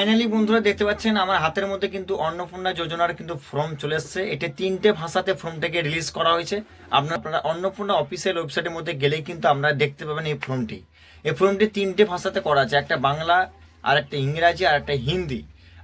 Finally বন্ধুরা দেখতে পাচ্ছেন আমার হাতের মধ্যে কিন্তু অন্নপূর্ণা যোজনার কিন্তু ফর্ম চলে এসেছে। এটা 3টে ভাষাতে ফর্মটাকে রিলিজ করা হয়েছে। আপনারা অন্নপূর্ণা অফিসিয়াল ওয়েবসাইটের মধ্যে গেলেই কিন্তু আমরা দেখতে পাবেন এই ফর্মটি। এই ফর্মটি 3টে ভাষাতে করা আছে, একটা বাংলা, আর একটা ইংরাজি, আর একটা হিন্দি।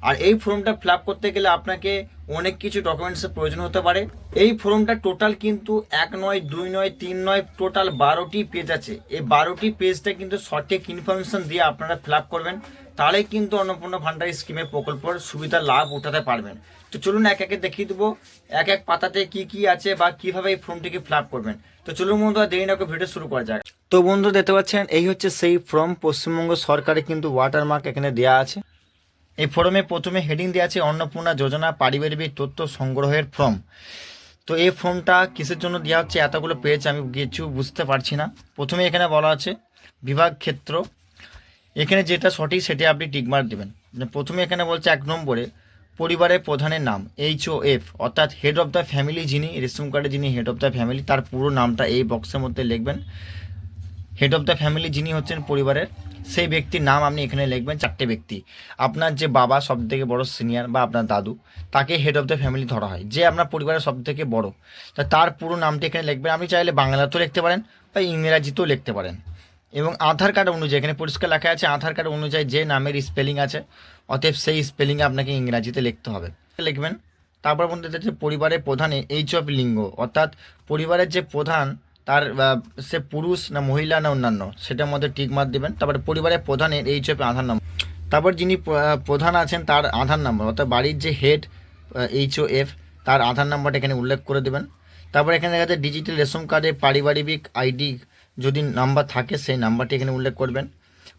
আর এই ফর্মটা ফিল আপ করতে গেলে আপনাকে অনেক কিছু ডকুমেন্টসের প্রয়োজন হতে পারে। এই ফর্মটা টোটাল কিন্তু 1 নয় 2 নয় 3 নয় টোটাল 12টি পেজ আছে। এই 12টি পেজটা কিন্তু সঠিক ইনফরমেশন দিয়ে আপনারা ফিল আপ করবেন, তাহলে কিন্তু অন্নপূর্ণা ভান্ডার স্কিমের প্রকল্পের সুবিধা লাভ উঠাতে পারবেন। তো চলুন এক একে দেখিয়ে দেবো এক এক পাতাতে কি কি আছে বা কিভাবে এই ফর্মটিকে ফিল আপ করবেন। তো চলুন বন্ধুরা দেরি না করে ভিডিও শুরু করা যাক। তো বন্ধু দেখতে পাচ্ছেন এই হচ্ছে সেই ফর্ম। পশ্চিমবঙ্গ সরকারের কিন্তু ওয়াটারমার্ক এখানে দেওয়া আছে। এই ফর্মে প্রথমে হেডিং দেওয়া আছে অন্নপূর্ণা যোজনা পারিবারিক তথ্য সংগ্রহের ফর্ম। তো এই ফর্মটা কিসের জন্য দেওয়া হচ্ছে, এতগুলো পেজ আমি কিছু বুঝতে পারছি না। প্রথমে এখানে বলা আছে বিভাগ ক্ষেত্র, এখানে যেটা সঠিক সেটা আপনি টিকমার্ক দেবেন। প্রথমে এখানে বলছে 1 নম্বরে পরিবারের প্রধানের নাম HOF, অর্থাৎ হেড অফ দ্য ফ্যামিলি, যিনি রেশন কার্ডে যিনি হেড অফ দ্য ফ্যামিলি তার পুরো নামটা এই বক্সের মধ্যে লিখবেন। হেড অফ দ্য ফ্যামিলি যিনি হচ্ছেন পরিবারের, সেই ব্যক্তির নাম আপনি এখানে লিখবেন। 4টে ব্যক্তি, আপনার যে বাবা সব থেকে বড় সিনিয়র বা আপনার দাদু, তাকে হেড অফ দ্য ফ্যামিলি ধরা হয়। যে আপনার পরিবারের সব থেকে বড়, তা তার পুরো নামটি এখানে লিখবেন। আপনি চাইলে বাংলাতেও লিখতে পারেন বা ইংরাজিতেও লিখতে পারেন। এবং আধার কার্ড অনুযায়ী এখানে পরিষ্কার লেখা আছে আধার কার্ড অনুযায়ী যে নামের স্পেলিং আছে, অতএব সেই স্পেলিংয়ে আপনাকে ইংরাজিতে লিখতে হবে, লিখবেন। তারপর বলতে চাইছে পরিবারের প্রধানে HOF লিঙ্গ, অর্থাৎ পরিবারের যে প্রধান তার সে পুরুষ না মহিলা না অন্যান্য, সেটার মধ্যে টিক মার্ক দেবেন। তারপরে পরিবারের প্রধানের HOF আধার নম্বর, তারপর যিনি প্রধান আছেন তার আধার নম্বর, অর্থাৎ বাড়ির যে হেড HOF তার আধার নাম্বারটা এখানে উল্লেখ করে দেবেন। তারপর এখানে দেখা যাচ্ছে ডিজিটাল রেশন কার্ডে পারিবারিক ID যদি নাম্বার থাকে সেই নাম্বারটি এখানে উল্লেখ করবেন।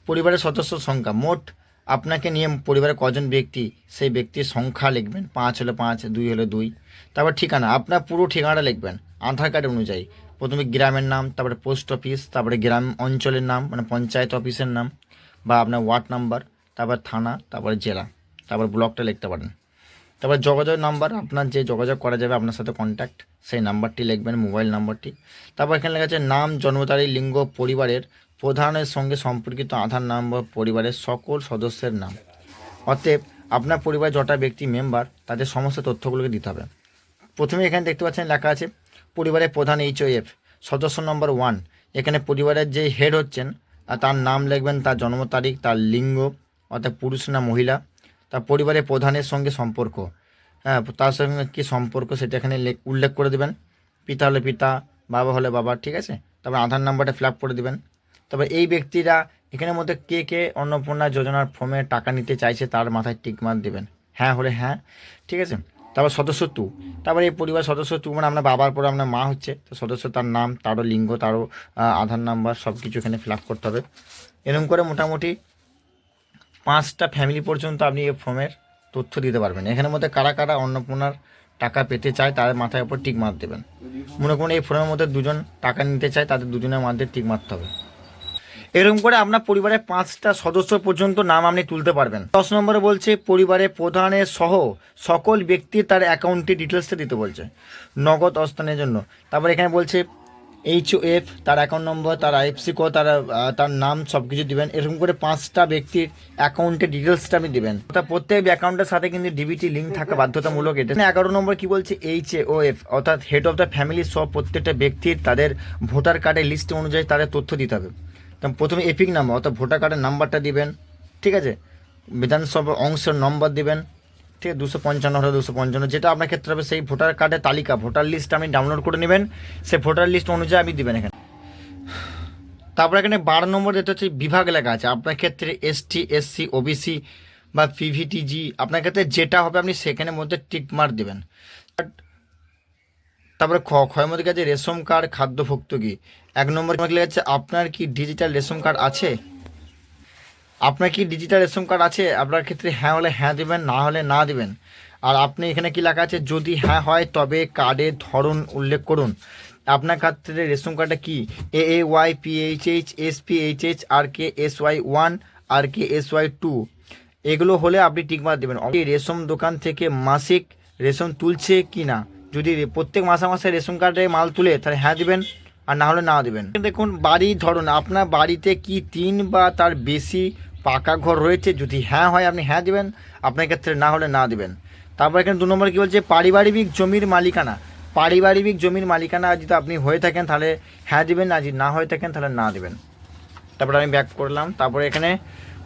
পরিবারের সদস্য সংখ্যা, মোট আপনাকে নিয়ে পরিবারে কজন ব্যক্তি সেই ব্যক্তির সংখ্যা লিখবেন। 5 হলে 5, 2 হলে 2। তারপর ঠিকানা, আপনার পুরো ঠিকানাটা লিখবেন আধার কার্ড অনুযায়ী। প্রথমে গ্রামের নাম, তারপরে পোস্ট অফিস, তারপরে গ্রাম অঞ্চলের নাম মানে পঞ্চায়েত অফিসের নাম বা আপনার ওয়ার্ড নাম্বার, তারপর থানা, তারপরে জেলা, তারপর ব্লকটা লিখতে পারেন। তারপর যোগাযোগ নাম্বার, আপনার যে যোগাযোগ করা যাবে আপনার সাথে কন্ট্যাক্ট, সেই নাম্বারটি লিখবেন, মোবাইল নাম্বারটি। তারপর এখানে লেখা আছে নাম, জন্ম তারিখ, লিঙ্গ, পরিবারের প্রধানের সঙ্গে সম্পর্কিত আধার নাম্বার, পরিবারের সকল সদস্যের নাম। অতএব আপনার পরিবারের যটা ব্যক্তি মেম্বার তাদের সমস্ত তথ্যগুলোকে দিতে হবে। প্রথমে এখানে দেখতে পাচ্ছেন লেখা আছে পরিবারের প্রধান HOF, সদস্য নম্বর 1, এখানে পরিবারের যে হেড হচ্ছেন তার নাম লিখবেন, তার জন্ম তারিখ, তার লিঙ্গ অর্থাৎ পুরুষ না মহিলা, তার পরিবারের প্রধানের সঙ্গে সম্পর্ক, হ্যাঁ তার সঙ্গে কী সম্পর্ক সেটা এখানে উল্লেখ করে দেবেন। পিতা হলে পিতা, বাবা হলে বাবা, ঠিক আছে। তারপর আধার নাম্বারটা ফিল আপ করে দেবেন। তবে এই ব্যক্তিরা এখানের মধ্যে কে কে অন্নপূর্ণা যোজনার ফর্মে টাকা নিতে চাইছে তার মাথায় টিক মার্ক দেবেন, হ্যাঁ হলে হ্যাঁ, ঠিক আছে। তারপর সদস্য 2, তারপরে এই পরিবার সদস্য 2 মানে আপনার বাবার পরে আপনার মা হচ্ছে, তো সদস্য তার নাম, তারও লিঙ্গ, তারও আধার নাম্বার সব কিছু এখানে ফিল আপ করতে হবে। এরকম করে মোটামুটি 5টা ফ্যামিলি পর্যন্ত আপনি এই ফর্মের তথ্য দিতে পারবেন। এখানের মধ্যে কারা কারা অন্নপূর্ণার টাকা পেতে চায় তার মাথায় উপর টিক মার্ক দেবেন। মনে করুন এই ফর্মের মধ্যে 2জন টাকা নিতে চায়, তাদের 2জনের মধ্যে টিক মারতে হবে। এরকম করে আপনার পরিবারের 5টা সদস্য পর্যন্ত নাম আপনি তুলতে পারবেন। 10 নম্বরে বলছে পরিবারের প্রধানের সহ সকল ব্যক্তির তার অ্যাকাউন্টে ডিটেলসটা দিতে বলছে নগদ অস্থানের জন্য। তারপর এখানে বলছে HOF, তার অ্যাকাউন্ট নম্বর, তার IFSC কোড, তার নাম সব কিছু দিবেন। এরকম করে 5টা ব্যক্তির অ্যাকাউন্টে ডিটেলসটা আপনি দেবেন। অর্থাৎ প্রত্যেক অ্যাকাউন্টের সাথে কিন্তু DBT লিঙ্ক থাকা বাধ্যতামূলক। এটা 11 নম্বর কি বলছে HOF, অর্থাৎ হেড অফ দ্য ফ্যামিলি সব প্রত্যেকটা ব্যক্তির তাদের ভোটার কার্ডের লিস্ট অনুযায়ী তাদের তথ্য দিতে হবে। প্রথমে এপিক নাম্বার অর্থাৎ ভোটার কার্ডের নাম্বারটা দিবেন, ঠিক আছে। বিধানসভা অংশের নম্বর দিবেন, ঠিক আছে। 255 হলে 255, যেটা আপনার ক্ষেত্রে হবে সেই ভোটার কার্ডের তালিকা, ভোটার লিস্ট আপনি ডাউনলোড করে নেবেন, সেই ভোটার লিস্ট অনুযায়ী আপনি দিবেন এখানে। তারপর এখানে 12 নম্বর যেটা হচ্ছে বিভাগ লেখা আছে, আপনার ক্ষেত্রে ST SC OBC বা PVTG, আপনার ক্ষেত্রে যেটা হবে আপনি সেখানের মধ্যে টিক মার্ক দেবেন। তারপরে ক্ষয়ের মধ্যে গেছে রেশন কার্ড, খাদ্য ভর্তুকি। 1 নম্বর লেখা আছে আপনার কি ডিজিটাল রেশন কার্ড আছে, আপনার কি ডিজিটাল রেশন কার্ড আছে। আপনার ক্ষেত্রে হ্যাঁ হলে হ্যাঁ দেবেন, না হলে না দেবেন। আর আপনি এখানে কি লেখা আছে যদি হ্যাঁ হয় তবে কার্ডের ধরন উল্লেখ করুন। আপনার ক্ষেত্রে রেশন কার্ডটা কি AAY PHH SPHH RKSY1 RKSY2 এগুলো হলে আপনি টিকমার্ক দেবেন। রেশন দোকান থেকে মাসিক রেশন তুলছে কি না, যদি প্রত্যেক মাসে মাসে রেশন কার্ডে মাল তুলে তাহলে হ্যাঁ দিবেন, আর না হলে না দেবেন। দেখুন বাড়ির ধরন, আপনার বাড়িতে কি 3 বা তার বেশি পাকা ঘর রয়েছে, যদি হ্যাঁ হয় আপনি হ্যাঁ দিবেন, আপনার ক্ষেত্রে না হলে না দিবেন। তারপর এখানে 2 নম্বরে কী বলছে, পারিবারিক জমির মালিকানা। পারিবারিক জমির মালিকানা যদি আপনি হয়ে থাকেন তাহলে হ্যাঁ দিবেন, আর যদি না হয়ে থাকেন তাহলে না দিবেন। তারপরে আমি ব্যাক করলাম, তারপরে এখানে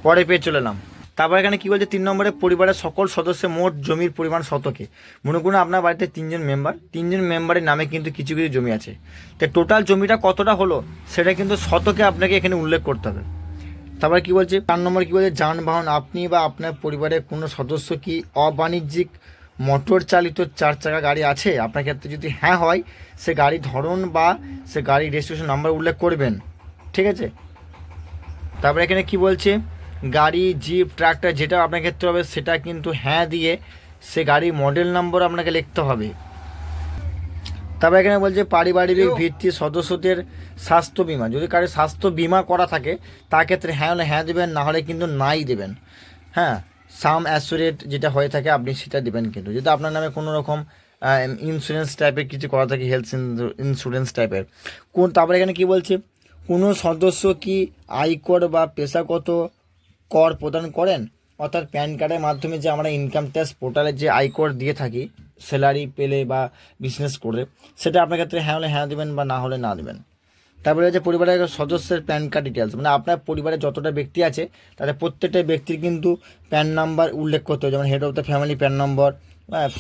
পরে পেয়ে চলে এলাম। তারপর এখানে কী বলছে 3 নম্বরে, পরিবারের সকল সদস্যের মোট জমির পরিমাণ শতকে। মনে করুন আপনার বাড়িতে 3 জন মেম্বার, 3 জন মেম্বারের নামে কিন্তু কিছু কিছু জমি আছে, তো টোটাল জমিটা কতটা হলো সেটা কিন্তু শতকে আপনাকে এখানে উল্লেখ করতে হবে। তারপরে কী বলছে 4 নম্বর কী বলছে, যানবাহন। আপনি বা আপনার পরিবারের কোনো সদস্য কি অবাণিজ্যিক মোটর চালিত 4 চাকা গাড়ি আছে? আপনার ক্ষেত্রে যদি হ্যাঁ হয়, সে গাড়ি ধরন বা সে গাড়ি রেজিস্ট্রেশন নাম্বার উল্লেখ করবেন, ঠিক আছে। তারপরে এখানে কি বলছে, গাড়ি, জিপ, ট্রাক্টর যেটা আপনার ক্ষেত্রে হবে সেটা কিন্তু হ্যাঁ দিয়ে সে গাড়ির মডেল নম্বর আপনাকে লিখতে হবে। তারপরে এখানে বলছে পারিবারিক ভিত্তি সদস্যদের স্বাস্থ্য বিমা। যদি কারো স্বাস্থ্য বিমা করা থাকে তার ক্ষেত্রে হ্যাঁ হলে হ্যাঁ দেবেন, না হলে কিন্তু নাই দেবেন। হ্যাঁ, সাম অ্যাসুরেট যেটা হয়ে থাকে আপনি সেটা দেবেন। কিন্তু যদি আপনার নামে কোনো রকম ইন্স্যুরেন্স টাইপের কিছু করা থাকে, হেলথ ইন্স্যুরেন্স টাইপের তারপরে এখানে কি বলছে, কোনো সদস্য কি আয়কর বা পেশাগত কর প্রদান করেন? অর্থাৎ প্যান কার্ডের মাধ্যমে যে আমরা ইনকাম ট্যাক্স পোর্টালে যে আয়কর দিয়ে থাকি স্যালারি পেলে বা বিজনেস করে, সেটা আপনার ক্ষেত্রে হ্যাঁ হলে হ্যাঁ দেবেন বা না হলে না দেবেন। তারপরে হচ্ছে পরিবারের সদস্যের প্যান কার্ড ডিটেলস, মানে আপনার পরিবারে যতটা ব্যক্তি আছে তাদের প্রত্যেকটা ব্যক্তির কিন্তু প্যান নাম্বার উল্লেখ করতে হবে, যেমন head of the family PAN number,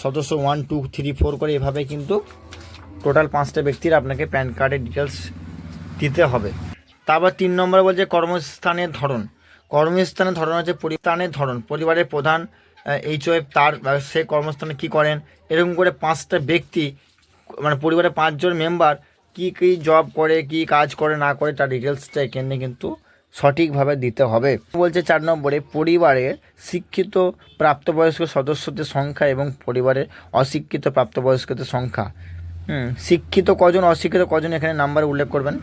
সদস্য 1 2 3 4 করে এভাবে কিন্তু টোটাল 5টা ব্যক্তির আপনাকে প্যান কার্ডের ডিটেলস দিতে হবে। তারপর 3 নম্বরে বলছে কর্মস্থানের ধরন। কর্মস্থানের ধরন হচ্ছে পরিস্থানের ধরন, পরিবারের প্রধান এইচওএফ তার সে কর্মস্থানে কী করেন, এরকম করে 5টা ব্যক্তি, মানে পরিবারের 5 জন মেম্বার কী কী জব করে, কী কাজ করে না করে তার ডিটেলসটা এখানে কিন্তু সঠিকভাবে দিতে হবে। বলছে 4 নম্বরে পরিবারের শিক্ষিত প্রাপ্তবয়স্ক সদস্যদের সংখ্যা এবং পরিবারের অশিক্ষিত প্রাপ্তবয়স্কদের সংখ্যা। শিক্ষিত কজন, অশিক্ষিত কজন এখানে নাম্বার উল্লেখ করবেন।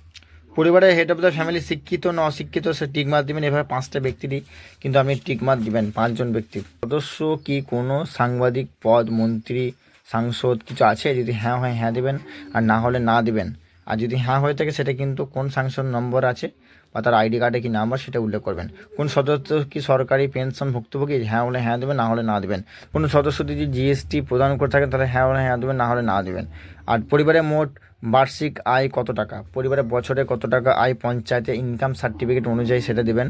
পরিবারের হেড অফ দ্য ফ্যামিলি শিক্ষিত না অশিক্ষিত সে টিক মার্ক দেবেন। এভাবে 5টা ব্যক্তিরই কিন্তু আপনি টিক মার্ক দেবেন, 5 জন ব্যক্তির। সদস্য কি কোনো সাংবাদিক পদ, মন্ত্রী, সাংসদ কিছু আছে? যদি হ্যাঁ হয় হ্যাঁ দেবেন, আর না হলে না দেবেন। আর যদি হ্যাঁ হয়ে থাকে সেটা কিন্তু কোন সাংসদ নম্বর আছে বা তার আইডি কার্ডে কি নাম্বার সেটা উল্লেখ করবেন। কোন সদস্য কি সরকারি পেনশন ভুক্তভোগী? হ্যাঁ হলে হ্যাঁ দেবেন, না হলে না দেবেন। কোনো সদস্য যদি জিএসটি প্রদান করে থাকেন তাহলে হ্যাঁ হলে হ্যাঁ দেবেন, না হলে না দেবেন। আর পরিবারের মোট বার্ষিক আয় কত টাকা? পরিবারের বছরে কত টাকা আয় পঞ্চায়েতে ইনকাম সার্টিফিকেট অনুযায়ী সেটা দেবেন।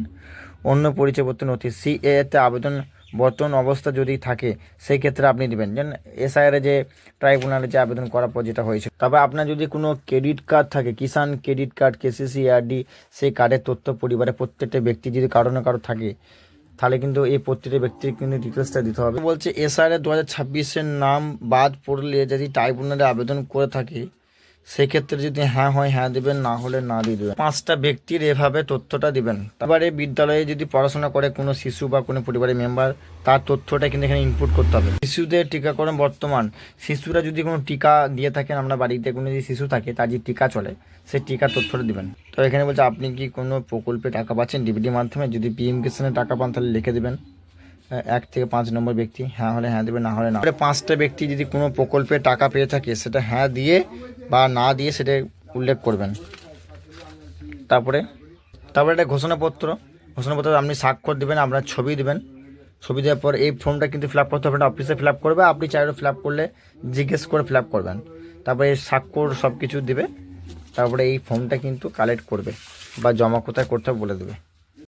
অন্য পরিচয়পত্র নথি, সিএতে আবেদন বর্তমান অবস্থা যদি থাকে সেই ক্ষেত্রে আপনি দেবেন, যেন এসআইআর যে ট্রাইব্যুনালে যে আবেদন করার পর যেটা হয়েছে। তবে আপনার যদি কোনো ক্রেডিট কার্ড থাকে, কিষাণ ক্রেডিট কার্ড, কেসিসি আরডি, সেই কার্ডের তথ্য পরিবারের প্রত্যেকটা ব্যক্তি যদি কারো না কারো থাকে তাহলে কিন্তু এই প্রত্যেকটা ব্যক্তির কিন্তু ডিটেলসটা দিতে হবে। বলছে এসআইআর 2026-এর নাম বাদ পড়লে যদি ট্রাইব্যুনালে আবেদন করে থাকে সেক্ষেত্রে যদি হ্যাঁ হয় হ্যাঁ দেবেন, না হলে না দিয়ে দেবেন। 5টা ব্যক্তির এভাবে তথ্যটা দিবেন। তারপরে বিদ্যালয়ে যদি পড়াশোনা করে কোনো শিশু বা কোনো পরিবারের মেম্বার, তার তথ্যটা কিন্তু এখানে ইনপুট করতে হবে। শিশুদের টিকাকরণ বর্তমান, শিশুরা যদি কোনো টিকা দিয়ে থাকেন, আমরা বাড়িতে কোনো যদি শিশু থাকে তার যে টিকা চলে সেই টিকার তথ্যটা দিবেন। তো এখানে বলছে আপনি কি কোনো প্রকল্পে টাকা পাচ্ছেন ডিবিটির মাধ্যমে? যদি পিএম কিষাণে টাকা পান তাহলে লিখে দেবেন 1 থেকে 5 নম্বর ব্যক্তি, হ্যাঁ হলে হ্যাঁ দেবেন, না হলে না। 5টা ব্যক্তি যদি কোনো প্রকল্পে টাকা পেয়ে থাকে সেটা হ্যাঁ দিয়ে বা না দিয়ে সেটা উল্লেখ করবেন। তারপরে একটা ঘোষণাপত্র আপনি স্বাক্ষর দেবেন, আপনার ছবি দেবেন। ছবি দেওয়ার পর এই ফর্মটা কিন্তু ফিল আপ করতে হবে, অফিসে ফিল আপ করবে, আপনি চাইলে ফিল আপ করলে জিজ্ঞেস করে ফিল আপ করবেন। তারপরে এই স্বাক্ষর সব কিছু দেবে, তারপরে এই ফর্মটা কিন্তু কালেক্ট করবে বা জমা কোথায় করতে হবে বলে দেবে।